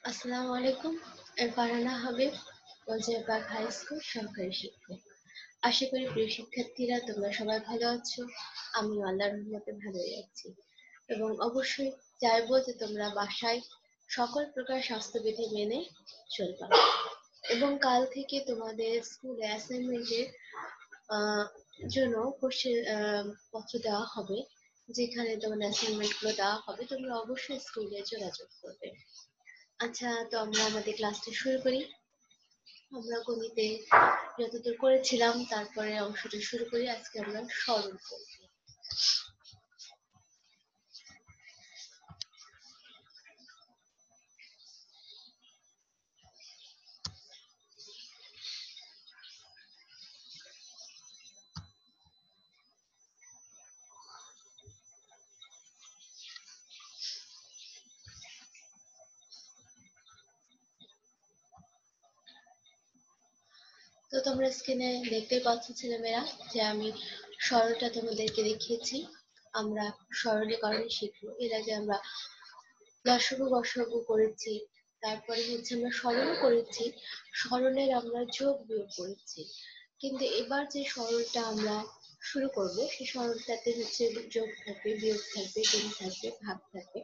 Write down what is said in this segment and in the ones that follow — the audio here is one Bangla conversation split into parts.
আসসালামু আলাইকুম। ফারহানা হাবিব, ওজেবাগ হাই স্কুল সহকারী শিক্ষক। আশা করি প্রিয় শিক্ষার্থীরা তোমরা সবাই ভালো আছো। আমি আল্লাহর রহমতে ভালোই আছি এবং অবশ্যই চাইবো যে তোমরা বাসায় সকল প্রকার স্বাস্থ্যবিধি মেনে চলবা এবং কাল থেকে তোমাদের স্কুলে অ্যাসাইনমেন্টের জন্য কোশ্চেন পত্র দেওয়া হবে, যেখানে তোমাদের অ্যাসাইনমেন্ট গুলো দেওয়া হবে। তোমরা অবশ্যই স্কুলে যোগাযোগ করবে। আচ্ছা, তো আমরা আমাদের ক্লাসটা শুরু করি। আমরা গণিতে যতদূর করেছিলাম তারপরে অংশটা শুরু করি। আজকে আমরা সরল করব। তো তোমরা স্ক্রিনে দেখতেই পাচ্ছ ছেলেমেয়েরা যে আমি সরলটা তোমাদেরকে দেখিয়েছি। আমরা সরলীকরণ শিখবো। এর আগে আমরা লসাগু গসাগু করেছি, তারপরে হচ্ছে আমরা সরলও করেছি, সরলের আমরা যোগ বিয়োগ করেছি। কিন্তু এবার যে সরলটা আমরা শুরু করব সেই সরলটাতে হচ্ছে যোগ থাকবে, বিয়োগ থাকবে, গুণ থাকবে, ভাগ থাকবে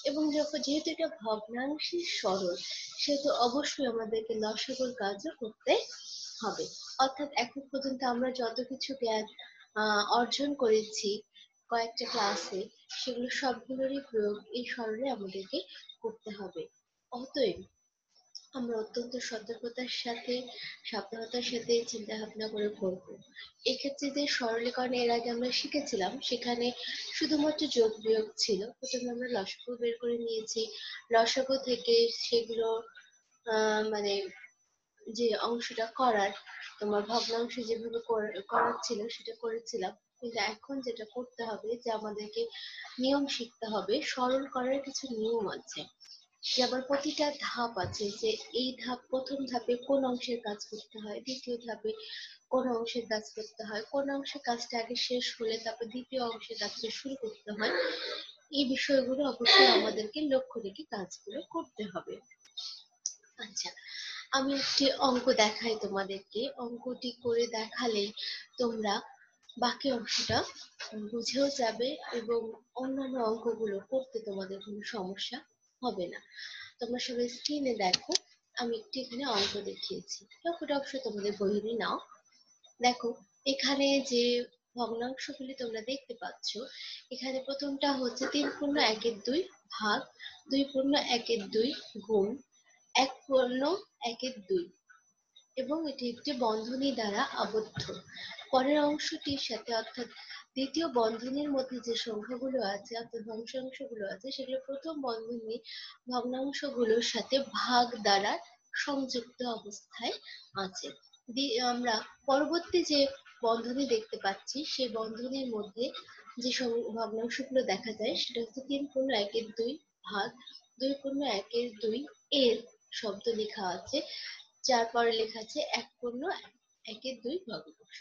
এবং যেহেতু এটা ভগ্নাংশের সরল, সেহেতু অবশ্যই আমাদেরকে লসাগুর কাজও করতে হবে। অর্থাৎ এখন পর্যন্ত আমরা যত কিছু জ্ঞান অর্জন করেছি কয়েকটা ক্লাসে, সেগুলো সবগুলোরই প্রয়োগ এই সরলে আমাদেরকে করতে হবে। অতএব আমরা অত্যন্ত সতর্কতার সাথে, সাবধানতার সাথে চিন্তা ভাবনা করে করবো। এক্ষেত্রে যে সরলীকরণ এর আগে আমরা শিখেছিলাম, সেখানে শুধুমাত্র যোগ বিয়োগ ছিল। প্রথমে আমরা লসাগু বের করে নিয়েছি, লসাগু থেকে সেগুলো মানে যে অংশটা করার, তোমার ভগ্নাংশ যেভাবে করার ছিল সেটা করেছিলাম। কিন্তু এখন যেটা করতে হবে যে আমাদেরকে নিয়ম শিখতে হবে। সরল করার কিছু নিয়ম আছে, যেমন প্রতিটা ধাপ আছে, যে এই প্রথম ধাপে কোন অংশের কাজ করতে হয়, দ্বিতীয় ধাপে কোন অংশের কাজ করতে হয়, কোন অংশের কাজটা আগে শেষ হলে তারপর দ্বিতীয় অংশের কাজটা শুরু করতে হয়। এই বিষয়গুলো অবশ্যই আমাদেরকে লক্ষ্য রেখে কাজগুলো করতে হবে। আচ্ছা, আমি একটি অঙ্ক দেখাই তোমাদেরকে। অঙ্কটি করে দেখালেই তোমরা বাকি অংশটা বুঝেও যাবে এবং অন্যান্য অঙ্কগুলো করতে তোমাদের কোনো সমস্যা হবে না। তোমরা সবাই স্ক্রিনে দেখো, আমি একটি এখানে অঙ্ক দেখিয়েছি। অঙ্কটা অবশ্যই তোমাদের বইয়ে নাও। দেখো, এখানে যে ভগ্নাংশগুলি তোমরা দেখতে পাচ্ছ, এখানে প্রথমটা হচ্ছে 3/1/2 ভাগ 2/1/2 গুণ 1/1/2 এবং এটি একটি বন্ধনী দ্বারা আবদ্ধ। পরের অংশটির সাথে, অর্থাৎ দ্বিতীয় বন্ধনীর মধ্যে যে সংখ্যাগুলো আছে, অর্থাৎ ভগ্নাংশগুলো আছে, সেগুলো প্রথম বন্ধনী ভগ্নাংশগুলোর সাথে ভাগ দ্বারা সংযুক্ত অবস্থায় আছে। আমরা পরবর্তী যে বন্ধনী দেখতে পাচ্ছি, সেই বন্ধনীর মধ্যে যে ভগ্নাংশগুলো দেখা যায় সেটা হচ্ছে 3/1/2 ভাগ 2/1/2 এর শব্দ লেখা আছে, যার পরে লেখা আছে 1/1/2 ভগ্নাংশ।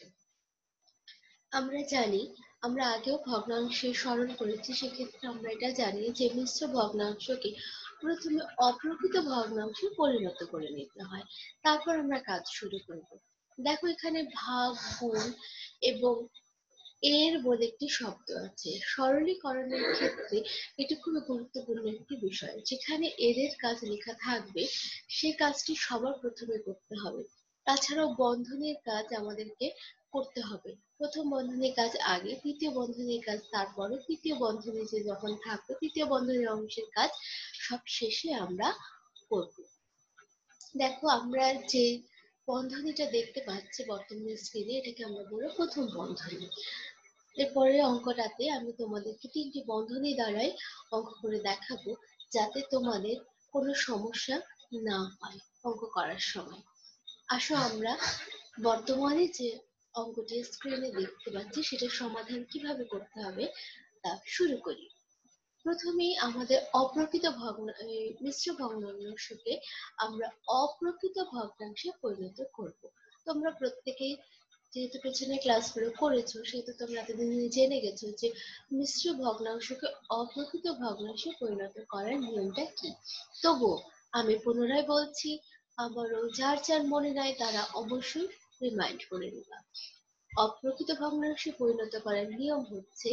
আমরা জানি, আমরা আগেও ভগ্নাংশে সরল করেছি, সেক্ষেত্রে আমরা এটা জানি যে মিশ্র ভগ্নাংশকে প্রথমে অপ্রকৃত ভগ্নাংশে পরিণত করে নিতে হয়, তারপর আমরা কাজ শুরু করব। দেখো, এখানে ভাগ, গুণ এবং এর বলে একটি শব্দ আছে। সরলীকরণের ক্ষেত্রে এটি খুবই গুরুত্বপূর্ণ একটি বিষয়। যেখানে এর কাজ লেখা থাকবে, সে কাজটি সবার প্রথমে করতে হবে। তাছাড়াও বন্ধনীর কাজ আমাদেরকে করতে হবে। প্রথম বন্ধনীর কাজ আগে, দ্বিতীয় বন্ধনীর কাজ তারপরে, তৃতীয় বন্ধনী যে যখন থাকবে তৃতীয় বন্ধনীর অংশের কাজ সব শেষে আমরা করব। দেখো, আমরা যে বন্ধনীটা দেখতে পাচ্ছি বর্তমান স্ক্রিনে, এটাকে আমরা বলবো প্রথম বন্ধনী। এরপরে অঙ্কটাতে আমি তোমাদেরকে 3টি বন্ধনী দ্বারাই অঙ্ক করে দেখাবো, যাতে তোমাদের কোনো সমস্যা না হয় অঙ্ক করার সময়। আসো আমরা বর্তমানে যে অঙ্কটি স্ক্রিনে দেখতে পাচ্ছি সেটার সমাধান কিভাবে করতে হবে তা শুরু করি। প্রথমেই আমাদের মিশ্র ভগ্নাংশকে আমরা অপ্রকৃত ভগ্নাংশে পরিণত করব। তোমরা প্রত্যেকেই যেহেতু পেছনে ক্লাসগুলো করেছো, সেহেতু তোমরা এতদিন জেনে গেছো যে মিশ্র ভগ্নাংশকে অপ্রকৃত ভগ্নাংশে পরিণত করার নিয়মটা কি। তবুও আমি পুনরায় বলছি, আবারও যার যার মনে নাই তারা অবশ্যই রিমাইন্ড করে নিবা। অপ্রকৃত ভগ্নাংশে পরিণত করার নিয়ম হচ্ছে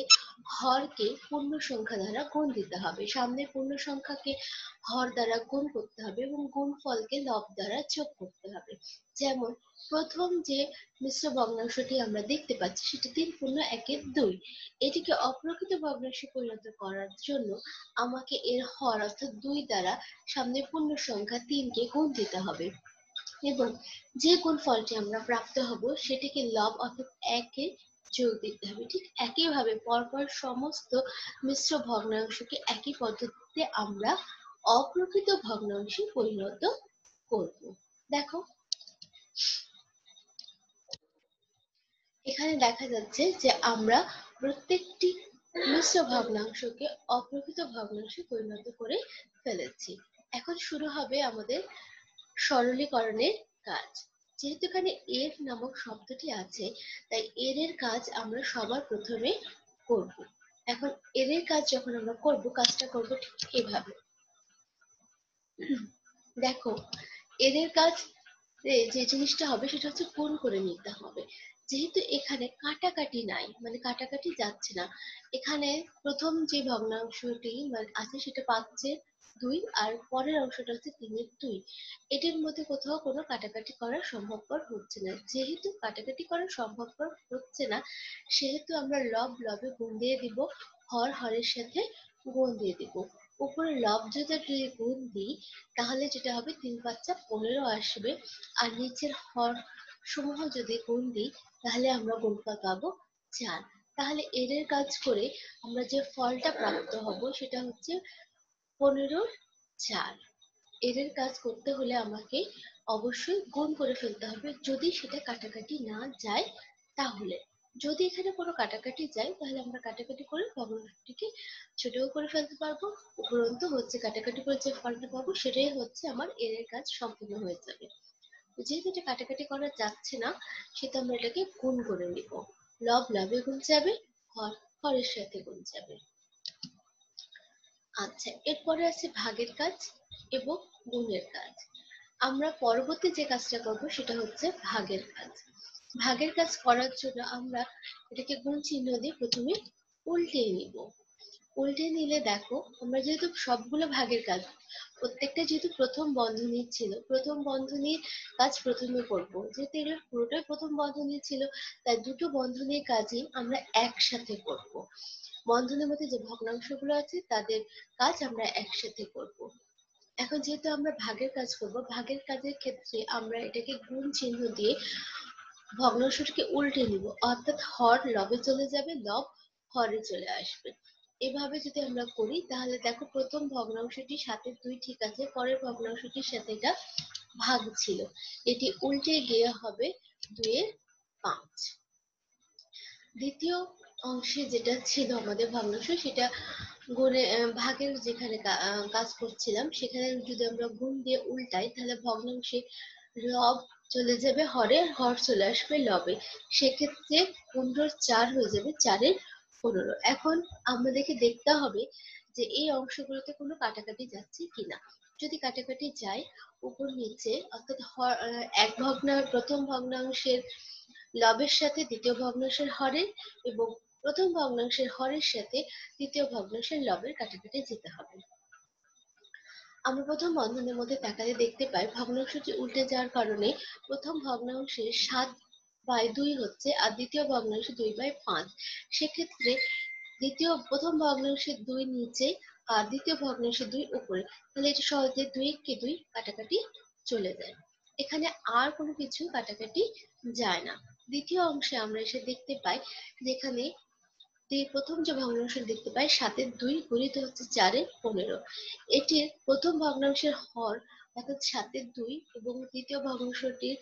হরকে পূর্ণ সংখ্যা দ্বারা গুণ দিতে হবে, সামনের পূর্ণ সংখ্যাকে হর দ্বারা গুণ করতে হবে এবং গুণফলকে লব দ্বারা যোগ করতে হবে। যেমন প্রথম যে মিশ্র ভগ্নাংশটি আমরা দেখতে পাচ্ছি সেটি 3×1=2। এটিকে অপ্রকৃত ভগ্নাংশে পরিণত করার জন্য আমাকে এর হর অর্থাৎ 2 দ্বারা সামনের পূর্ণ সংখ্যা 3কে গুণ দিতে হবে এবং যে গুণফলটি আমরা প্রাপ্ত হব সেটিকে লব অর্থাৎ 1-এ যোগ দিতে হবে। ঠিক একইভাবে পরপর সমস্ত মিশ্র ভগ্নাংশকে একই পদ্ধতিতে আমরা অপ্রকৃত ভগ্নাংশে পরিণত করব। দেখো এখানে দেখা যাচ্ছে যে আমরা প্রত্যেকটি মিশ্র ভগ্নাংশকে অপ্রকৃত ভগ্নাংশে পরিণত করে ফেলেছি। এখন শুরু হবে আমাদের সরলীকরণের কাজ। যেহেতু এখানে এর নামক শব্দটি আছে তাই এর কাজ আমরা সবার প্রথমে করব। এখন এর কাজ যখন আমরা করব, কাজটা করব ঠিক এভাবে। দেখো এর কাজ যে জিনিসটা হবে সেটা হচ্ছে গুণ করে নিতে হবে। যেহেতু এখানে কাটাকাটি নাই, মানে কাটাকাটি যাচ্ছে না, এখানে প্রথম যে ভগ্নাংশটি আছে সেটা 5/2 আর পরের অংশটা হচ্ছে 3/2। এটির মধ্যে কোথাও কোনো কাটাকাটি করা সম্ভবপর হচ্ছে না। যেহেতু কাটাকাটি করা সম্ভবপর হচ্ছে না সেহেতু আমরা লব লবে গুণ দিয়ে দিব, হর হরের সাথে গুণ দিয়ে দিব। উপরে লব যদি গুণ দিই তাহলে যেটা হবে 3×5=15 আসবে, আর নিচের হর সমূহ যদি গুণ দিই তাহলে আমরা গুণফল পাবো 4। তাহলে এর কাজ করে আমরা যে ফলটা প্রাপ্ত হব সেটা হচ্ছে 15/4। এর কাজ করতে হলে আমাকে অবশ্যই গুণ করে ফেলতে হবে, যদি সেটা কাটাকাটি না যায় তাহলে। যদি এখানে কোনো কাটাকাটি যায় তাহলে আমরা কাটাকাটি করে ভগ্নাংশটিকে ছোটও করে ফেলতে পারবো, উপরন্তু হচ্ছে কাটাকাটি করে যে ফলটা পাবো সেটাই হচ্ছে আমার এর কাজ সম্পূর্ণ হয়ে যাবে। যেহেতু এটা কাটাকাটি করা যাচ্ছে না সেহেতু আমরা এটাকে গুণ করে নিব। লব লবে গুণ যাবে, হর হরের সাথে গুণ যাবে। আচ্ছা, এরপরে আছে ভাগের কাজ এবং গুণের কাজ। আমরা পরবর্তী যে কাজটা করব সেটা হচ্ছে ভাগের কাজ। ভাগের কাজ করার জন্য আমরা এটাকে গুণ চিহ্ন দিয়ে প্রথমে উল্টে নিব। উল্টে নিলে দেখো আমরা যেহেতু সবগুলো ভাগের কাজ, প্রত্যেকটা যেহেতু প্রথম বন্ধনী ছিল, প্রথম বন্ধনীর কাজ প্রথমে করব। যেহেতু এর পুরোটাই প্রথম বন্ধনী ছিল তাই দুটো বন্ধনীর কাজই আমরা একসাথে করব। বন্ধনীর মধ্যে যে ভগ্নাংশগুলো আছে তাদের কাজ আমরা একসাথে করব। এখন যেহেতু আমরা ভাগের কাজ করব, ভাগের কাজের ক্ষেত্রে আমরা এটাকে গুণ চিহ্ন দিয়ে ভগ্নাংশটিকে উল্টে নিব, অর্থাৎ হর লবে চলে যাবে, লব হরে চলে আসবে। এভাবে যদি আমরা করি তাহলে দেখো প্রথম ভগ্নাংশটির সাথে 2 ঠিক আছে, পরের ভগ্নাংশটির সাথে এটা ভাগ ছিল, এটি উল্টে গিয়ে হবে 2/5। দ্বিতীয় অংশে যেটা ছিল আমাদের ভগ্নাংশ সেটা গুণে ভাগের যেখানে কাজ করছিলাম সেখানে যদি আমরা গুণ দিয়ে উল্টাই তাহলে ভগ্নাংশে লব চলে যাবে হরে, হর চলে আসবে লবে, সেক্ষেত্রে 15/4 হয়ে যাবে 4/15। এখন আমাদেরকে দেখতে হবে যে এই অংশগুলোতে কোনো কাটাকাটি যাচ্ছে কিনা। যদি কাটাকাটি যায় উপর নিচে অর্থাৎ প্রথম ভগ্নাংশের লবের সাথে দ্বিতীয় ভগ্নাংশের হরের এবং প্রথম ভগ্নাংশের হরের সাথে তৃতীয় ভগ্নাংশের লবের কাটাকাটি যেতে হবে। আমরা প্রথম বন্ধনীর মধ্যে তাকালে দেখতে পাই ভগ্নাংশটি উল্টে যাওয়ার কারণে প্রথম ভগ্নাংশে 7/2 হচ্ছে আর দ্বিতীয় ভগ্নাংশে 2/5। সেক্ষেত্রে প্রথম ভগ্নাংশে 2 নিচে আর দ্বিতীয় ভগ্নাংশে 2 উপরে, তাহলে এটা সহজে 2-2 কাটাকাটি চলে যায়। এখানে আর কোনো কিছু কাটাকাটি যায় না। দ্বিতীয় অংশে আমরা এসে দেখতে পাই যেখানে প্রথম যে ভগ্নাংশ দেখতে পাই 7/2 গুণিত হচ্ছে 4/15। এটির প্রথম ভগ্নাংশের হর অর্থাৎ 7/2 এবং দ্বিতীয় ভগ্নাংশটির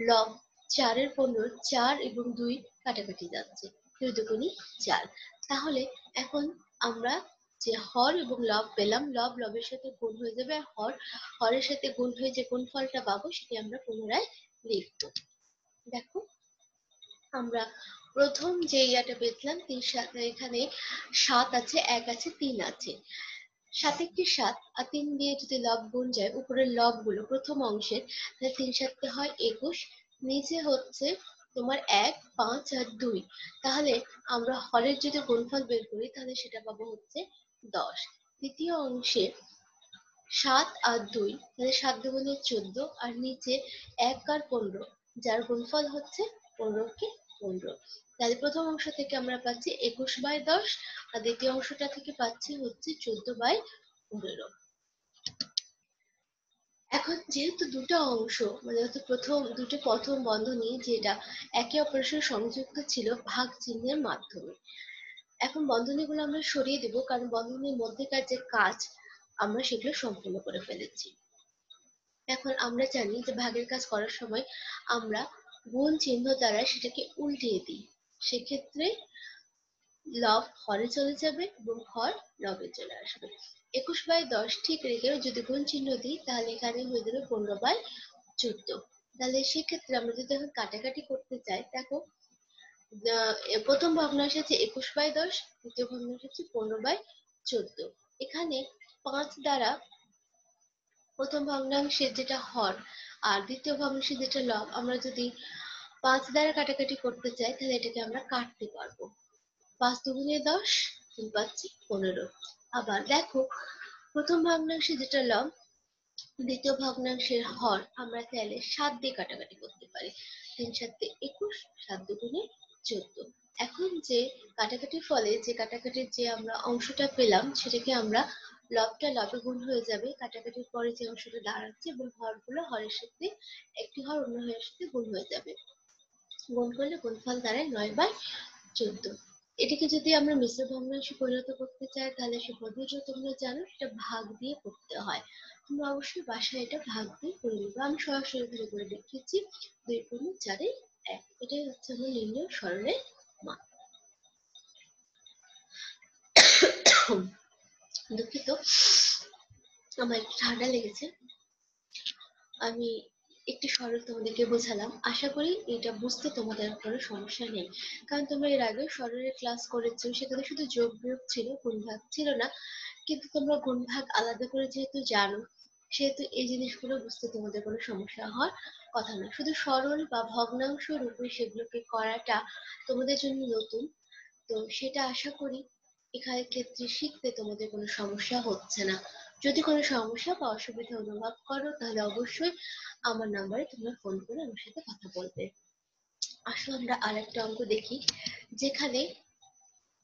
লব 4/15, 4 এবং 2 কাটাকাটি যাচ্ছে, 2×2 4। তাহলে এখন আমরা যে হর এবং লব পেলাম, লব লবের সাথে গুণ হয়ে যাবে, হর হরের সাথে গুণ হয়ে যে গুণফলটা পাবো সেটি আমরা পুনরায় লিখব। দেখো আমরা প্রথম যে ইয়াটা পেয়েছিলাম এখানে 7 আছে, 1 আছে, 3 আছে। 7 একটি 7 আর 3 দিয়ে যদি লব গুণ যায় উপরের লবগুলো প্রথম অংশের, তাহলে 3 7 হয় 21, নিচে হচ্ছে তোমার 1 5 আর 2। তাহলে আমরা হরের যদি গুণফল বের করি তাহলে সেটা পাবো হচ্ছে 10। দ্বিতীয় অংশে 7 আর 2, তাহলে 7 দুগুণে 14 আর নিচে 1 আর 15, যার গুণফল হচ্ছে 15 কে 15। তাহলে প্রথম অংশ থেকে আমরা পাচ্ছি 21/10 আর দ্বিতীয় অংশটা থেকে পাচ্ছি হচ্ছে 14/15। এখন যেহেতু দুটো অংশ মানে হচ্ছে প্রথম বন্ধনী যেটা একে অপরের সাথে সংযুক্ত ছিল ভাগ চিহ্নের মাধ্যমে, এখন বন্ধনীগুলো আমরা সরিয়ে দেব কারণ বন্ধনীর মধ্যেকার যে কাজ আমরা সেগুলো সম্পূর্ণ করে ফেলেছি। এখন আমরা জানি যে ভাগের কাজ করার সময় আমরা গুণ চিহ্ন দ্বারা সেটাকে উল্টিয়ে দিই, সেক্ষেত্রে লব হরে চলে যাবে এবং হর লবে চলে আসবে। 21/10 ঠিক রেখে যদি গুণ চিহ্ন দিই তাহলে এখানে হয়ে যাবে 15/14। তাহলে সেক্ষেত্রে আমরা যদি এখন কাটাকাটি করতে চাই, দেখো প্রথম ভগ্নাংশ হচ্ছে 21/10, দ্বিতীয় ভগ্নাংশ হচ্ছে 15/14। এখানে 5 দ্বারা প্রথম ভগ্নাংশের যেটা হর আর দ্বিতীয় ভগ্নাংশের যেটা লব আমরা যদি 5 দ্বারা কাটাকাটি করতে চাই তাহলে এটাকে আমরা কাটতে পারবো। 5 দুগুণে 10, 3 পাচ্ছি 15। আবার দেখো প্রথম ভগ্নাংশে যেটা লব দ্বিতীয় ভগ্নাংশের হর আমরা চাইলে 7 দিয়ে কাটাকাটি করতে পারি। 3 7 21, 7 দুগুণে 14। এখন যে কাটাকাটির ফলে যে কাটাকাটির যে আমরা অংশটা পেলাম সেটাকে আমরা লবটা লবে গুণ হয়ে যাবে কাটাকাটির পরে যে অংশটা দাঁড়াচ্ছে এবং হরগুলো হরের সাথে একটি হর অন্য হরের সাথে গুণ হয়ে যাবে। গুণ করলে গুণফল দাঁড়ায় 9/14। এটাকে যদি আমরা মিশ্র ভগ্নাংশে পরিণত করতে চাই তাহলে সে পদ্ধতিটা তোমরা জানো, সেটা ভাগ দিয়ে করতে হয়। তোমরা অবশ্যই বাসায় এটা ভাগ দিয়ে করে নেবে। আমি সরাসরি এখানে করে দেখিয়েছি 2/4 এটাই হচ্ছে আমার নির্ণয় সরলের মান। দুঃখিত, আমার একটু ঠান্ডা লেগেছে। আমি একটু সরল তোমাদেরকে বোঝালাম, আশা করি এটা বুঝতে তোমাদের কোনো সমস্যা নেই, কারণ তোমরা এর আগে সরলের ক্লাস করেছো, সেখানে শুধু যোগ বিয়োগ ছিল, গুণ ভাগ ছিল না। কিন্তু তোমরা গুণ ভাগ আলাদা করে যেহেতু জানো, সেহেতু এই জিনিসগুলো বুঝতে তোমাদের কোনো সমস্যা হওয়ার কথা না। শুধু সরল বা ভগ্নাংশ রূপে সেগুলোকে করাটা তোমাদের জন্য নতুন, তো সেটা আশা করি এখানে ক্ষেত্রে শিখতে তোমাদের কোনো সমস্যা হচ্ছে না। যদি কোনো সমস্যা বা অসুবিধা অনুভব করো তাহলে অবশ্যই আমার নাম্বারে তোমরা ফোন করে আমার সাথে কথা বলবে। আসো আমরা আরেকটা অঙ্ক দেখি, যেখানে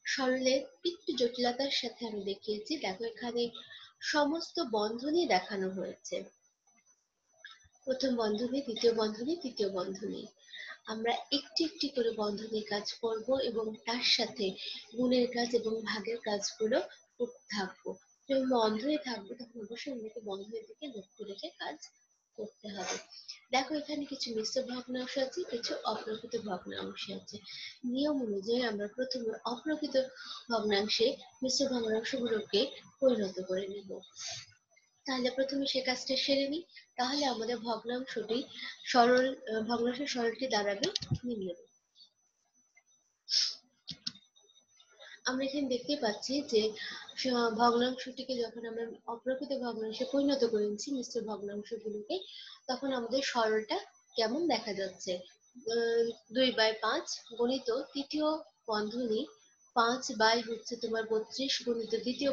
সরলের একটু জটিলতার সাথে আমি দেখিয়েছি। দেখো এখানে সমস্ত বন্ধনী দেখানো হয়েছে, প্রথম বন্ধনী, দ্বিতীয় বন্ধনী, তৃতীয় বন্ধনী। আমরা একটি একটি করে বন্ধনীর কাজ করব এবং তার সাথে গুণের কাজ এবং ভাগের কাজগুলো করতে থাকবো। যখন বন্ধ হয়ে থাকবে তখন অবশ্যই আমাদেরকে বন্ধনের দিকে লক্ষ্য রেখে কাজ করতে হবে। দেখো এখানে কিছু মিশ্র ভগ্নাংশ আছে, কিছু অপ্রকৃত ভগ্নাংশ আছে। নিয়ম অনুযায়ী আমরা প্রথমে অপ্রকৃত ভগ্নাংশে মিশ্র ভগ্নাংশগুলোকে পরিণত করে নিব। তাহলে প্রথমে সে কাজটা সেরে নিই, তাহলে আমাদের ভগ্নাংশের সরলটি দাঁড়াবে নিম্নরূপ। আমরা এখানে দেখতে পাচ্ছি যে ভগ্নাংশটিকে যখন আমরা অপ্রকৃত ভগ্নাংশে পরিণত করে নিচ্ছি মিশ্র ভগ্নাংশগুলোকে, তখন আমাদের সরলটা কেমন দেখা যাচ্ছে। 2/5 গণিত তৃতীয় বন্ধনী 5 বাই হচ্ছে তোমার 32 গণিত দ্বিতীয়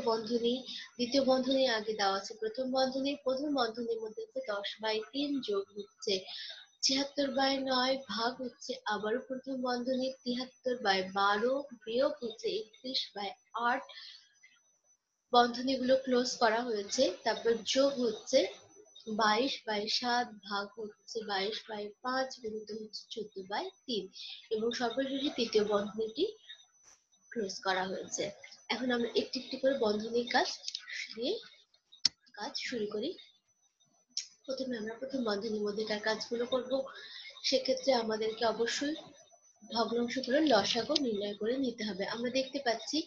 বন্ধনী আগে দেওয়া আছে প্রথম বন্ধনীর মধ্যে হচ্ছে 10/3 যোগ হচ্ছে 76/9 ভাগ হচ্ছে আবারও প্রথম বন্ধনী 73/12 বিয়োগ হচ্ছে 31/8, বন্ধনীগুলো ক্লোজ করা হয়েছে, তারপর যোগ হচ্ছে 22/7 ভাগ হচ্ছে 22/5 গুণিত হচ্ছে 14/3 এবং সর্বশেষে তৃতীয় বন্ধনীটি ক্লোজ করা হয়েছে। এখন আমরা একটি একটি করে বন্ধনীর কাজ দিয়ে কাজ শুরু করি। প্রথমে আমরা প্রথম বন্ধনীর মধ্যেকার কাজগুলো করব। সেক্ষেত্রে আমাদেরকে অবশ্যই ভগ্নাংশগুলোর লসাগু নির্ণয় করে নিতে হবে। আমরা দেখতে পাচ্ছি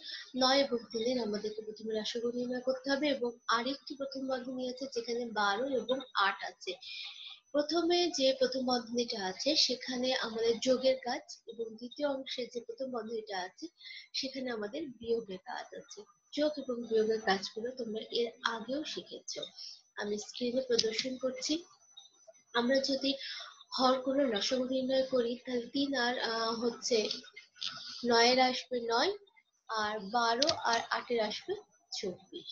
9 এবং 3 আমাদেরকে প্রথমে লসাগু নির্ণয় করতে হবে এবং আরেকটি প্রথম বন্ধনী আছে যেখানে 12 এবং 8 আছে। প্রথমে যে প্রথম বন্ধনীটা আছে সেখানে আমাদের যোগের কাজ এবং দ্বিতীয় অংশে যে প্রথম বন্ধনীটা আছে সেখানে আমাদের বিয়োগের কাজ আছে। যোগ এবং বিয়োগের কাজগুলো তোমরা এর আগেও শিখেছো। আমি স্ক্রিনে প্রদর্শন করছি। আমরা যদি হর করে লসাগু নির্ণয় করি তাহলে 3 আর হচ্ছে 9 এর আসবে 9, আর 12 আর 8 এর আসবে 24।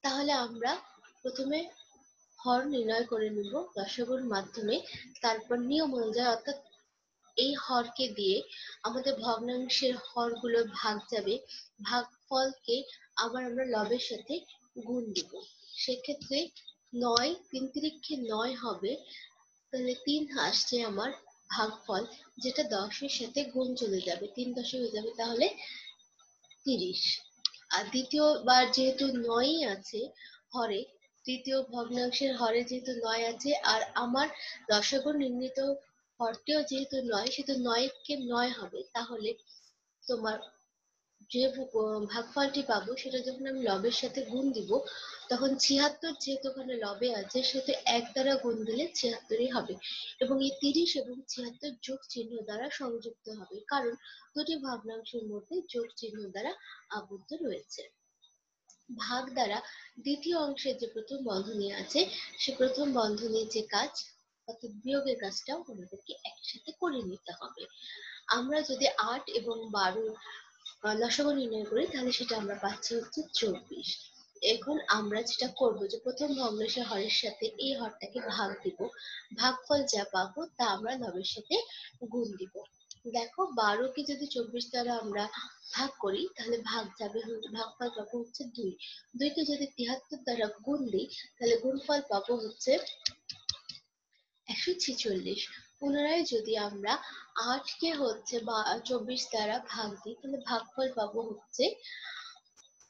তাহলে আমরা প্রথমে হর নির্ণয় করে নিব লসাগুর মাধ্যমে, তারপর নিয়ম অনুযায়ী, অর্থাৎ এই হরকে দিয়ে আমাদের ভগ্নাংশের হরগুলো ভাগ যাবে, ভাগফলকে আবার আমরা লবের সাথে গুণ দিব। সেক্ষেত্রে 9 3 তিরিক্ষে 9 হবে, তাহলে 3 আসছে আমার ভাগফল, যেটা 10 এর সাথে গুণ চলে যাবে, 3 10 হয়ে যাবে, তাহলে 30। আর দ্বিতীয়বার যেহেতু 9 আছে হরে, তৃতীয় ভগ্নাংশের হরে যেহেতু 9 আছে, আর আমার লসাগু নির্ণীত হরটিও যেহেতু 9, সেহেতু 9 কে 9 হবে, তাহলে তোমার যে ভাগফলটি পাবো সেটা যখন আমি লবের সাথে গুণ দিব, তখন 76 যেহেতু ওখানে লবে আছে, সেহেতু 1 দ্বারা গুণ দিলে 76ই হবে, এবং এই 30 এবং 76 যোগ চিহ্ন দ্বারা সংযুক্ত হবে, কারণ দুটি ভগ্নাংশের মধ্যে যোগ চিহ্ন দ্বারা আবদ্ধ রয়েছে। ভাগ দ্বারা দ্বিতীয় অংশের যে প্রথম বন্ধনী আছে, সে প্রথম বন্ধনীর যে কাজ অর্থাৎ বিয়োগের কাজটাও আমাদেরকে একসাথে করে নিতে হবে। আমরা যদি 8 এবং 12 লসাগু নির্ণয় করি, তাহলে সেটা আমরা পাচ্ছি হচ্ছে 24। এখন আমরা যেটা করব, যে প্রথম ভগ্নাংশের হরের সাথে এই হরটাকে ভাগ দিব, ভাগফল যা পাবো তা আমরা লবের সাথে গুণ দিব। দেখো 12 কে যদি 24 দ্বারা আমরা ভাগ করি, তাহলে ভাগ যাবে, ভাগফল পাবো হচ্ছে 2। 2 কে যদি 73 দ্বারা গুণ দিই, তাহলে গুণফল পাবো হচ্ছে 146। পুনরায় যদি আমরা 8 কে হচ্ছে 24 দ্বারা ভাগ দিই, তাহলে ভাগফল পাবো হচ্ছে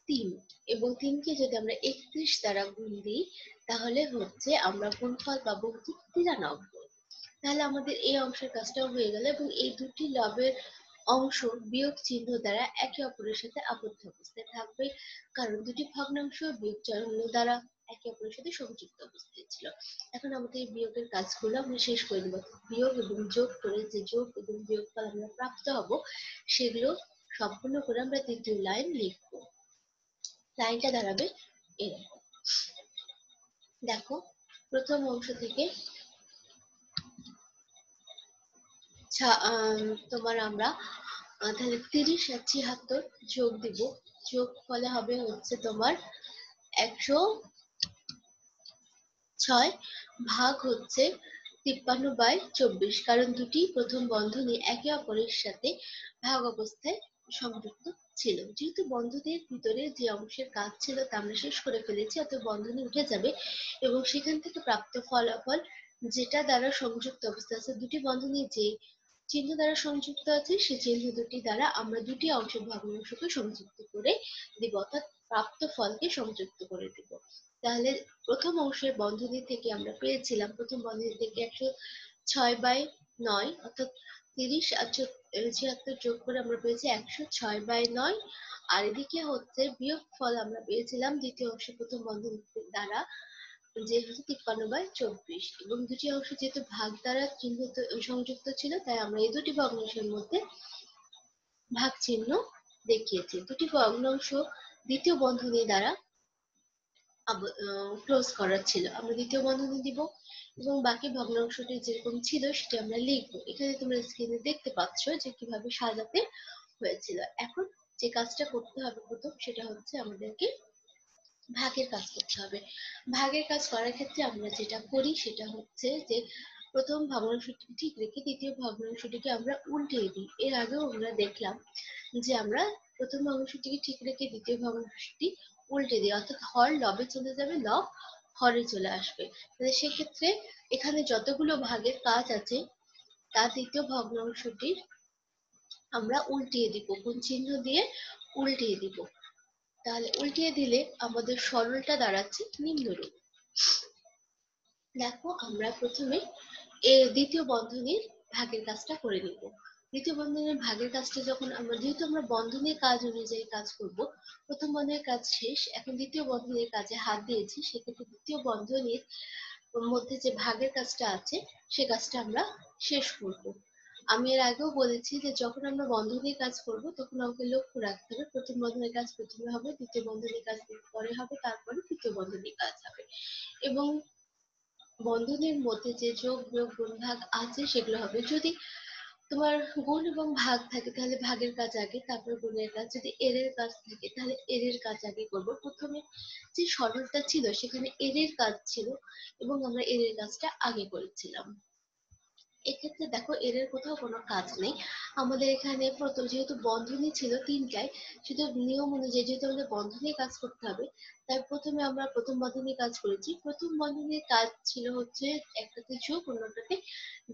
3, এবং 3 কে যদি আমরা 31 দ্বারা গুণ দিই, তাহলে হচ্ছে আমরা গুণফল পাবো হচ্ছে 93। তাহলে আমাদের এই অংশের কাজটাও হয়ে গেল, এবং এই দুটি লবের অংশ বিয়োগ চিহ্ন দ্বারা একে অপরের সাথে আবদ্ধ অবস্থায় থাকবে, কারণ দুটি ভগ্নাংশ বিয়োগ চিহ্ন দ্বারা একে অপরের সাথে সংযুক্ত অবস্থায় ছিল। এখন আমাদের এই বিয়োগের কাজগুলো আমরা শেষ করে দেব। বিয়োগ এবং যোগ করে যে যোগ এবং বিয়োগফল আমরা প্রাপ্ত হব, সেগুলো সম্পূর্ণ করে আমরা দ্বিতীয় লাইন লিখব। লাইনটা দাঁড়াবে এরকম। দেখো প্রথম অংশ থেকে তোমার আমরা তাহলে 30 আর 76 যোগ দিব, যোগ ফলে হবে হচ্ছে তোমার 106, ভাগ হচ্ছে 53/24, কারণ দুটি প্রথম বন্ধনী একে অপরের সাথে ভাগ অবস্থায় সংযুক্ত ছিল। যেহেতু বন্ধনীর ভিতরে যে অংশের কাজ ছিল তা আমরা শেষ করে ফেলেছি, অতএব বন্ধনী উঠে যাবে, এবং সেখান থেকে প্রাপ্ত ফলাফল যেটা দ্বারা সংযুক্ত অবস্থা আছে, দুটি বন্ধনী যে চিহ্ন দ্বারা সংযুক্ত আছে, সেই চিহ্ন দুটি দ্বারা আমরা দুটি অংশের ভগ্নাংশকে সংযুক্ত করে দিব, অর্থাৎ প্রাপ্ত ফলকে সংযুক্ত করে দিব। তাহলে প্রথম অংশের বন্ধনী থেকে আমরা পেয়েছিলাম, প্রথম বন্ধনী থেকে 106/9, অর্থাৎ 30 আর 76 যোগ করে আমরা পেয়েছি 106/9, আর এদিকে হচ্ছে বিয়োগ ফল আমরা পেয়েছিলাম দ্বিতীয় অংশের প্রথম বন্ধনী দ্বারা, যে হচ্ছে 53/24, এবং দুটি অংশ যেহেতু ভাগ দ্বারা চিহ্নিত সংযুক্ত ছিল, তাই আমরা এই দুটি ভগ্নাংশের মধ্যে ভাগ চিহ্ন দেখিয়েছি। দুটি ভগ্নাংশ দ্বিতীয় বন্ধনী দ্বারা ক্লোজ করা ছিল, আমরা দ্বিতীয় বন্ধনী দিব, এবং বাকি ভগ্নাংশটি যেরকম ছিল সেটা আমরা লিখবো। এখানে তোমরা স্ক্রিনে দেখতে পাচ্ছ যে কিভাবে সাজাতে হয়েছিল। এখন যে কাজটা করতে হবে প্রথম, সেটা হচ্ছে আমাদেরকে ভাগের কাজ করতে হবে। ভাগের কাজ করার ক্ষেত্রে আমরা যেটা করি সেটা হচ্ছে যে প্রথম ভগ্নাংশটি ঠিক রেখে দ্বিতীয় ভগ্নাংশটিকে আমরা উল্টিয়ে দিই। এর আগেও আমরা দেখলাম যে আমরা প্রথম ভগ্নাংশটিকে ঠিক রেখে দ্বিতীয় ভগ্নাংশটি উল্টে দিই, অর্থাৎ হর লবে চলে যাবে, লব হরে চলে আসবে। তাহলে সেক্ষেত্রে এখানে যতগুলো ভাগের কাজ আছে তা দ্বিতীয় ভগ্নাংশটির আমরা উল্টিয়ে দিব, গুণ চিহ্ন দিয়ে উল্টিয়ে দিব। তাহলে উল্টিয়ে দিলে আমাদের সরলটা দাঁড়াচ্ছে নিম্নরূপ। দেখো আমরা প্রথমে দ্বিতীয় বন্ধনীর ভাগের কাজটা করে নিব। দ্বিতীয় বন্ধনীর ভাগের কাজটা যখন যেহেতু আমরা বন্ধনীর কাজ অনুযায়ী কাজ করব, প্রথম বন্ধনীর কাজ শেষ, এখন দ্বিতীয় বন্ধনীর কাজে হাত দিয়েছি, সেক্ষেত্রে দ্বিতীয় বন্ধনীর মধ্যে যে ভাগের কাজটা আছে সে কাজটা আমরা শেষ করব। আমি এর আগেও বলেছি যে যখন আমরা বন্ধনীর কাজ করব তখন আমাকে লক্ষ্য রাখতে হবে প্রথম বন্ধনীর কাজ প্রথমে হবে, দ্বিতীয় বন্ধনীর কাজ পরে হবে, তারপরে তৃতীয় বন্ধনীর কাজ হবে। এবং বন্ধনীর মধ্যে যে যোগ বিয়োগ গুণ ভাগ আছে সেগুলো হবে। যদি তোমার গুণ এবং ভাগ থাকে তাহলে ভাগের কাজ আগে, তারপর গুণের কাজ। যদি এর এর কাজ থাকে তাহলে এর এর কাজ আগে করব। প্রথমে যে সরলটা ছিল সেখানে এর এর কাজ ছিল এবং আমরা এর এর কাজটা আগে করেছিলাম। এক্ষেত্রে দেখো এর এর কোথাও কোনো কাজ নেই। আমাদের এখানে প্রথম যেহেতু বন্ধনী ছিল তিনটায়, শুধু নিয়ম অনুযায়ী যেহেতু আমাদের বন্ধনী কাজ করতে হবে, তাই প্রথমে আমরা প্রথম বন্ধনী কাজ করেছি। প্রথম বন্ধনীর কাজ ছিল হচ্ছে একটাতে যোগ অন্যটাতে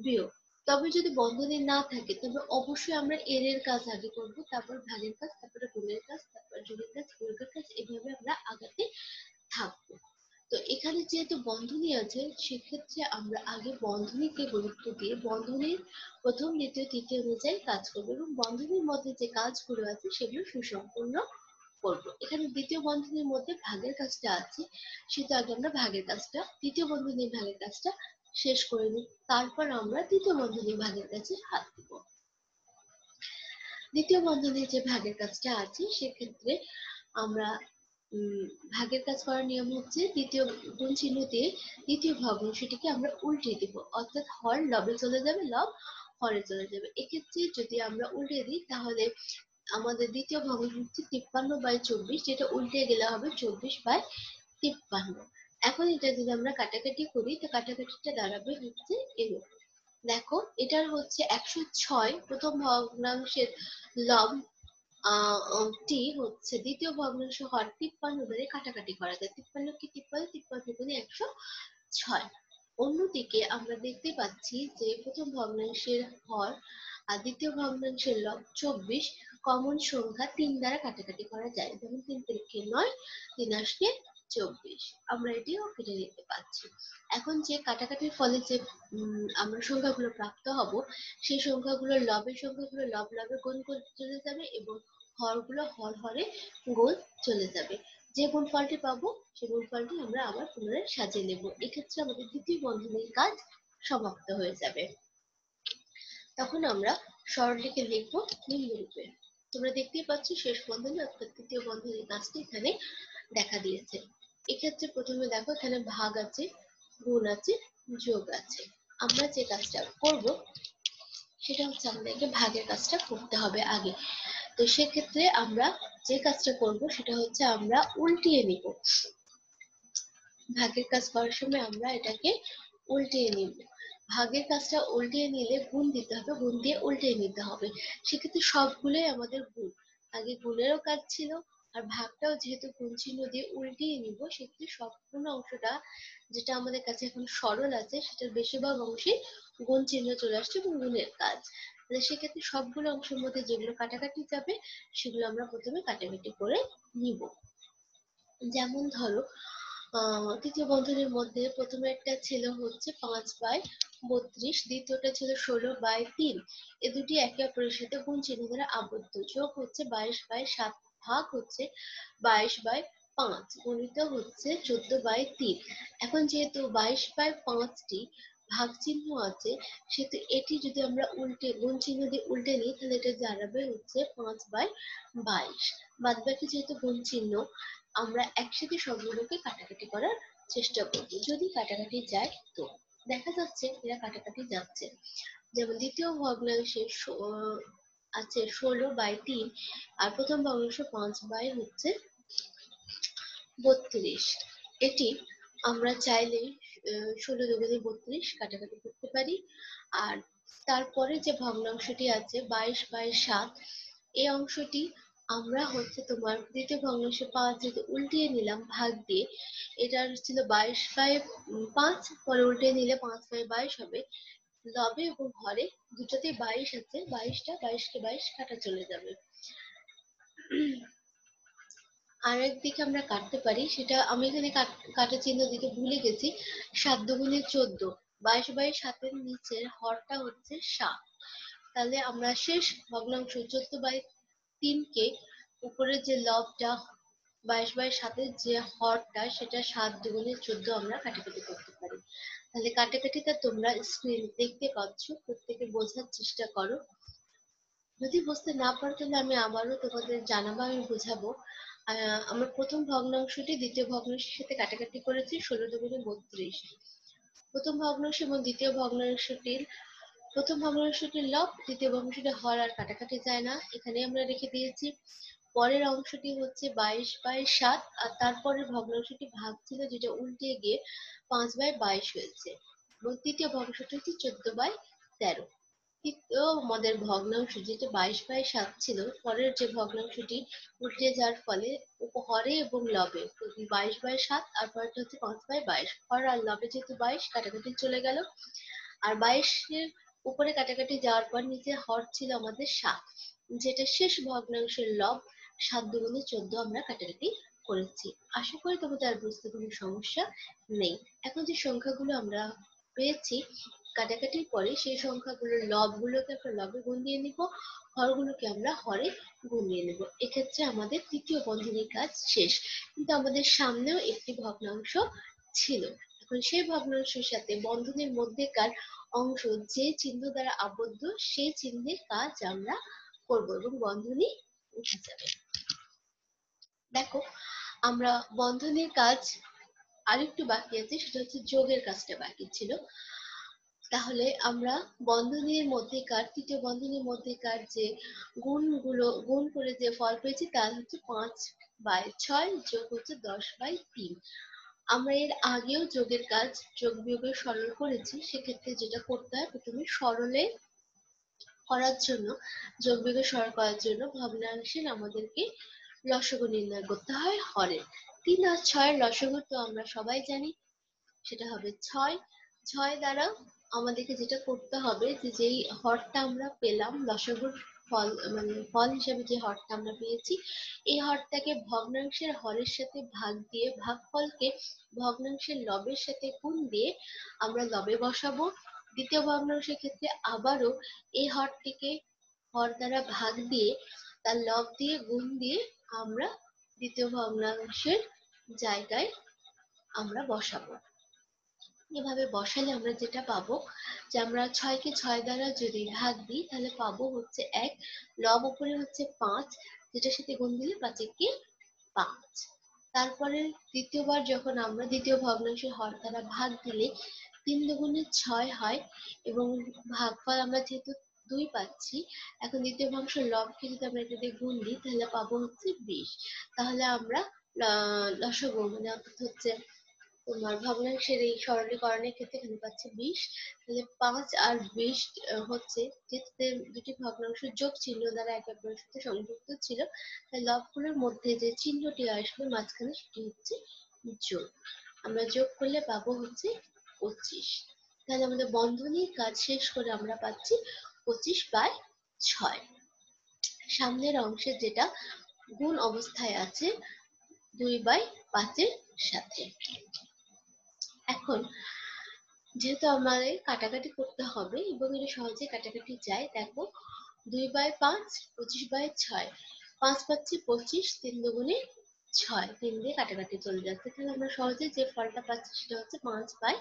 বিয়োগ। তবে যদি বন্ধনী না থাকে তবে অবশ্যই আমরা এর এর কাজ আগে করব, তারপর ভাগের কাজ, তারপরে গুণের কাজ, তারপর যোগের কাজ, বিয়োগের কাজ, এভাবে আমরা আগাতে থাকবো। তো এখানে যেহেতু বন্ধনী আছে সেক্ষেত্রে আমরা আগে বন্ধনীকে গুরুত্ব দিয়ে বন্ধনীর প্রথম দ্বিতীয় তৃতীয় অনুযায়ী কাজ করবো এবং বন্ধনীর মধ্যে যে কাজগুলো আছে সেগুলো সুসম্পূর্ণ করব। এখানে দ্বিতীয় বন্ধনীর মধ্যে ভাগের কাজটা আছে, সেটা আগে আমরা ভাগের কাজটা, তৃতীয় বন্ধনীর ভাগের কাজটা শেষ করে নিই, তারপর আমরা তৃতীয় বন্ধনীর ভাগের কাজে হাত দিব। দ্বিতীয় বন্ধনীর যে ভাগের কাজটা আছে সেক্ষেত্রে আমরা ভাগের কাজ করার নিয়ম হচ্ছে দ্বিতীয় গুণ চিহ্ন দিয়ে দ্বিতীয় ভগ্নাংশটিকে আমরা উল্টে দিব, অর্থাৎ হর লবে চলে যাবে, লব হরে চলে যাবে। এক্ষেত্রে যদি আমরা উল্টে দিই তাহলে আমাদের দ্বিতীয় ভগ্নাংশ হচ্ছে 53/24, যেটা উল্টে গেলে হবে 24/53। এখন এটা যদি আমরা কাটাকাটি করি তো কাটাকাটিটা দাঁড়াবে হচ্ছে এরকম। দেখো এটার হচ্ছে 106 প্রথম ভগ্নাংশের লব টি হচ্ছে দ্বিতীয় ভগ্নাংশ হর 53 দ্বারা কাটাকাটি করা যায়। 53 কি 53, 53 106। অন্যদিকে আমরা দেখতে পাচ্ছি যে প্রথম ভগ্নাংশের হর আর দ্বিতীয় ভগ্নাংশের লব 24 কমন সংখ্যা 3 দ্বারা কাটাকাটি করা যায়, যেমন 3 3 9, 3 8 24। আমরা এটিও কেটে নিতে পারছি। এখন যে কাটাকাটির ফলে যে আমরা সংখ্যাগুলো প্রাপ্ত হব সেই সংখ্যাগুলোর লবের সংখ্যাগুলো লব লবে গুণ করে চলে যাবে এবং হরগুলো হর হরে গুণ চলে যাবে। যে গুণফলটি পাবো সেই গুণফলটি আমরা আবার পুনরায় সাজিয়ে নেব। এক্ষেত্রে আমাদের দ্বিতীয় বন্ধনীর কাজ সমাপ্ত হয়ে যাবে। তখন আমরা সরলটিকে লিখবো নিম্নরূপে। তোমরা দেখতেই পাচ্ছ শেষ বন্ধনী অর্থাৎ তৃতীয় বন্ধনীর কাজটি এখানে দেখা দিয়েছে। এক্ষেত্রে প্রথমে দেখো এখানে ভাগ আছে, গুণ আছে, যোগ আছে। আমরা যে কাজটা করব সেটা হচ্ছে আমাদেরকে ভাগের কাজটা করতে হবে আগে। তো সেক্ষেত্রে আমরা যে কাজটা করব সেটা হচ্ছে আমরা উল্টিয়ে নিব। ভাগের কাজ করার সময় আমরা এটাকে উল্টিয়ে নিব। ভাগের কাজটা উল্টিয়ে নিলে গুণ দিতে হবে, গুণ দিয়ে উল্টিয়ে নিতে হবে। সেক্ষেত্রে সবগুলোই আমাদের গুণ। আগে গুণেরও কাজ ছিল আর ভাগটাও যেহেতু গুণ চিহ্ন দিয়ে উল্টিয়ে নিব, সেক্ষেত্রে সম্পূর্ণ অংশটা যেটা আমাদের কাছে এখন সরল আছে সেটার বেশিরভাগ অংশে গুণ চিহ্ন চলে আসছে এবং গুণের কাজ। তাহলে সেক্ষেত্রে সবগুলো অংশের মধ্যে যেগুলো কাটাকাটি যাবে সেগুলো আমরা প্রথমে কাটাকাটি করে নিব। যেমন ধরো তৃতীয় বন্ধনীর মধ্যে প্রথমে একটা ছিল হচ্ছে 5/32, দ্বিতীয়টা ছিল 16/3। এ দুটি একে অপরের সাথে গুণ চিহ্ন দ্বারা আবদ্ধ। যোগ হচ্ছে 22/7, ভাগ হচ্ছে 22/5, গুণিত হচ্ছে 14/3। এখন যেহেতু 22/5টি ভাগ চিহ্ন আছে সেহেতু এটি যদি আমরা উল্টে গুণ চিহ্ন দিয়ে উল্টে নিই তাহলে এটা দাঁড়াবে হচ্ছে 5/22। বাদ বাকি যেহেতু গুণ চিহ্ন আমরা একসাথে সবগুলোকে কাটাকাটি করার চেষ্টা করব। যদি কাটাকাটি যায় তো দেখা যাচ্ছে এরা কাটাকাটি যাচ্ছে। যেমন দ্বিতীয় ভগ্নাংশে আছে 16/3 আর প্রথম ভগ্নাংশ 5/32। এটি আমরা চাইলে 16 দুগুণে 32 কাটাকাটি করতে পারি। আর তারপরে যে ভগ্নাংশটি আছে 22/7, এই অংশটি আমরা হচ্ছে তোমার দ্বিতীয় ভগ্নাংশ 5 যেহেতু উল্টিয়ে নিলাম ভাগ দিয়ে, এটার ছিল 22/5, পরে উল্টে নিলে 5/22 হবে। লবে এবং হরে দুটোতেই 22 আছে, 22টা 22কে 22 কাটা চলে যাবে। আর একদিকে আমরা কাটতে পারি, সেটা আমি এখানে কাটা চিহ্ন দিতে ভুলে গেছি। 7 দুগুণে 14, 22/7 নিচের হরটা হচ্ছে 7। তাহলে আমরা শেষ ভগ্নাংশ 14/3 কে উপরে যে লবটা 22/7 যে হরটা সেটা 7 দুগুণে 14 আমরা কাটাকাটি করতে পারি। তাহলে কাটাকাটিটা তোমরা স্ক্রিন দেখতে পাচ্ছ, প্রত্যেকে বোঝার চেষ্টা করো। যদি বুঝতে না পারো তাহলে আমি আবারও তোমাদের জানাবো, আমি বুঝাবো। আমরা প্রথম ভগ্নাংশটি দ্বিতীয় ভগ্নাংশের সাথে কাটাকাটি করেছি 16×32। প্রথম ভগ্নাংশ এবং দ্বিতীয় ভগ্নাংশটির প্রথম ভগ্নাংশটির লব, দ্বিতীয় ভগ্নাংশটি হর আর কাটাকাটি যায় না, এখানে আমরা রেখে দিয়েছি। পরের অংশটি হচ্ছে 22/7, আর তারপরের ভগ্নাংশটি ভাগ ছিল যেটা উল্টে গিয়ে 5/22 হয়েছে, এবং তৃতীয় ভগ্নাংশটি হচ্ছে 14/13। তৃতীয় আমাদের ভগ্নাংশ যেটা 22/7 ছিল, পরের যে ভগ্নাংশটি উল্টে যাওয়ার ফলে হরে এবং লবে 22/7, আর পরেরটা হচ্ছে 5/22। হর আর লবে যেহেতু 22, কাটাকাটি চলে গেল। আর 22-এর উপরে কাটাকাটি যাওয়ার পর নিচে হর ছিল আমাদের 7, যেটা শেষ ভগ্নাংশের লব। 7×14 আমরা কাটাকাটি করেছি। আশা করি তোমাদের আর বুঝতে কোনো সমস্যা নেই। এখন যে সংখ্যাগুলো আমরা পেয়েছি কাটাকাটির পরে, সেই সংখ্যাগুলোর লবগুলোকে আমরা লবে গুণ দিয়ে নিব, হরগুলোকে আমরা হরে গুণ দিয়ে নেব। এক্ষেত্রে আমাদের তৃতীয় বন্ধনীর কাজ শেষ। কিন্তু আমাদের সামনেও একটি ভগ্নাংশ ছিল। এখন সেই ভগ্নাংশের সাথে বন্ধনীর মধ্যেকার অংশ যে চিহ্ন দ্বারা আবদ্ধ, সেই চিহ্নের কাজ আমরা করব এবং বন্ধনী উঠে যাবে। দেখো, আমরা বন্ধনীর কাজ আরেকটু বাকি আছে, সেটা হচ্ছে যোগের কাজটা বাকি ছিল। তাহলে আমরা বন্ধনীর মধ্যেকার, তৃতীয় বন্ধনীর মধ্যেকার যে গুণ করে যে ফল পেয়েছি তা হচ্ছে 5/6 যোগ হচ্ছে 10/3। আমরা এর আগেও যোগের কাজ, যোগ বিয়োগের সরল করেছি। সেক্ষেত্রে যেটা করতে হয়, প্রথমে সরলে করার জন্য, যোগ বিয়োগের সরল করার জন্য ভগ্নাংশের আমাদেরকে লসাগু নির্ণয় করতে হয় হরের। 3 আর 6 এর লসাগু তো আমরা সবাই জানি, সেটা হবে 6। 6 দ্বারা আমাদেরকে যেটা করতে হবে, যে যেই হরটা আমরা পেলাম লসাগুর ফল, মানে ফল হিসেবে যে হরটা আমরা পেয়েছি, এই হরটাকে ভগ্নাংশের হরের সাথে ভাগ দিয়ে, ভাগফলকে ভগ্নাংশের লবের সাথে গুণ দিয়ে আমরা লবে বসাবো। দ্বিতীয় ভগ্নাংশের ক্ষেত্রে আবারও এই হরটিকে হর দ্বারা ভাগ দিয়ে তার লব দিয়ে গুণ দিয়ে আমরা দ্বিতীয় ভগ্নাংশের জায়গায় আমরা বসাবো। এভাবে বসালে আমরা যেটা পাবো, যে আমরা 6কে 6 দ্বারা যদি ভাগ দিই তাহলে পাবো হচ্ছে 1, লব উপরে হচ্ছে 5, যেটার সাথে গুণ দিলে 5 × 5। তারপরে দ্বিতীয়বার যখন আমরা দ্বিতীয় ভগ্নাংশের হর দ্বারা ভাগ দিলে 3×6 হয়, এবং ভাগফল আমরা যেহেতু 2 পাচ্ছি, এখন দ্বিতীয় ভগ্নাংশের লবকে যদি আমরা এটা দিয়ে গুণ দিই তাহলে পাবো হচ্ছে 20। তাহলে আমরা লসাগু মানে অর্থাৎ হচ্ছে তোমার ভগ্নাংশের এই সরলীকরণের ক্ষেত্রে এখানে পাচ্ছি 20। তাহলে 5 আর 20 হচ্ছে, যেহেতু দুটি ভগ্নাংশ যোগ চিহ্ন দ্বারা একে অপরের সাথে সংযুক্ত ছিল, তাই লবগুলোর মধ্যে যে চিহ্নটি আসবে মাঝখানে সেটি হচ্ছে যোগ। আমরা যোগ করলে পাবো হচ্ছে 25। তাহলে আমাদের বন্ধনীর কাজ শেষ করে আমরা পাচ্ছি 25/6। সামনের অংশে যেটা গুণ অবস্থায় আছে 2/5 সাথে। এখন যেহেতু আমাদের কাটাকাটি করতে হবে এবং এটা সহজে কাটাকাটি যায়, দেখো 2/5, 25/6, 5 পাচ্ছি 25, 3×6, 3 দিয়ে কাটাকাটি চলে যাচ্ছে। তাহলে আমরা সহজে যে ফলটা পাচ্ছি সেটা হচ্ছে 5/3।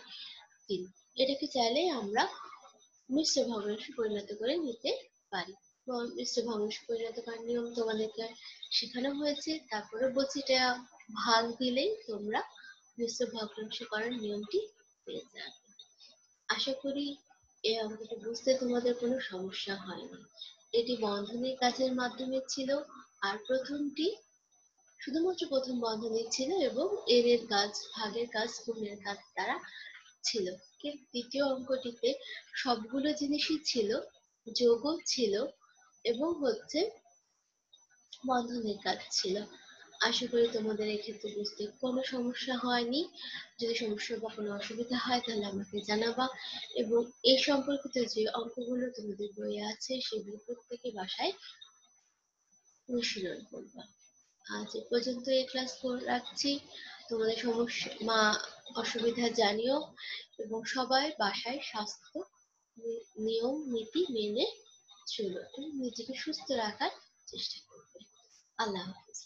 এটাকে চাইলে আমরা মিশ্র ভগ্নাংশে পরিণত করে নিতে পারি। মিশ্র ভগ্নাংশে পরিণত করার নিয়ম তোমাদেরকে শেখানো হয়েছে। তারপরে বলছি এটা ভাগ দিলেই তোমরা মিশ্র ভগ্নাংশ করার নিয়মটি পেয়ে যাবে। আশা করি এই অঙ্কটি বুঝতে তোমাদের কোনো সমস্যা হয়নি। এটি বন্ধনীর কাজের মাধ্যমে ছিল, আর প্রথমটি শুধুমাত্র প্রথম বন্ধনী ছিল এবং এর কাজ, ভাগের কাজ, গুণের কাজ দ্বারা ছিল। কিন্তু দ্বিতীয় অঙ্কটিতে সবগুলো জিনিসই ছিল, যোগও ছিল এবং হচ্ছে বন্ধনীর কাজ ছিল। আশা করি তোমাদের এক্ষেত্রে বুঝতে কোনো সমস্যা হয়নি। যদি সমস্যা বা কোনো অসুবিধা হয় তাহলে আমাকে জানাবা, এবং এই সম্পর্কিত যে অঙ্কগুলো তোমাদের বইয়ে আছে সেগুলো প্রত্যেকে বাসায় অনুশীলন করবা। আজ এ পর্যন্ত এই ক্লাস রাখছি। তোমাদের সমস্যা বা অসুবিধা জানিও, এবং সবাই বাসায় স্বাস্থ্য নিয়ম নীতি মেনে চলো এবং নিজেকে সুস্থ রাখার চেষ্টা করবে। আল্লাহ হাফেজ।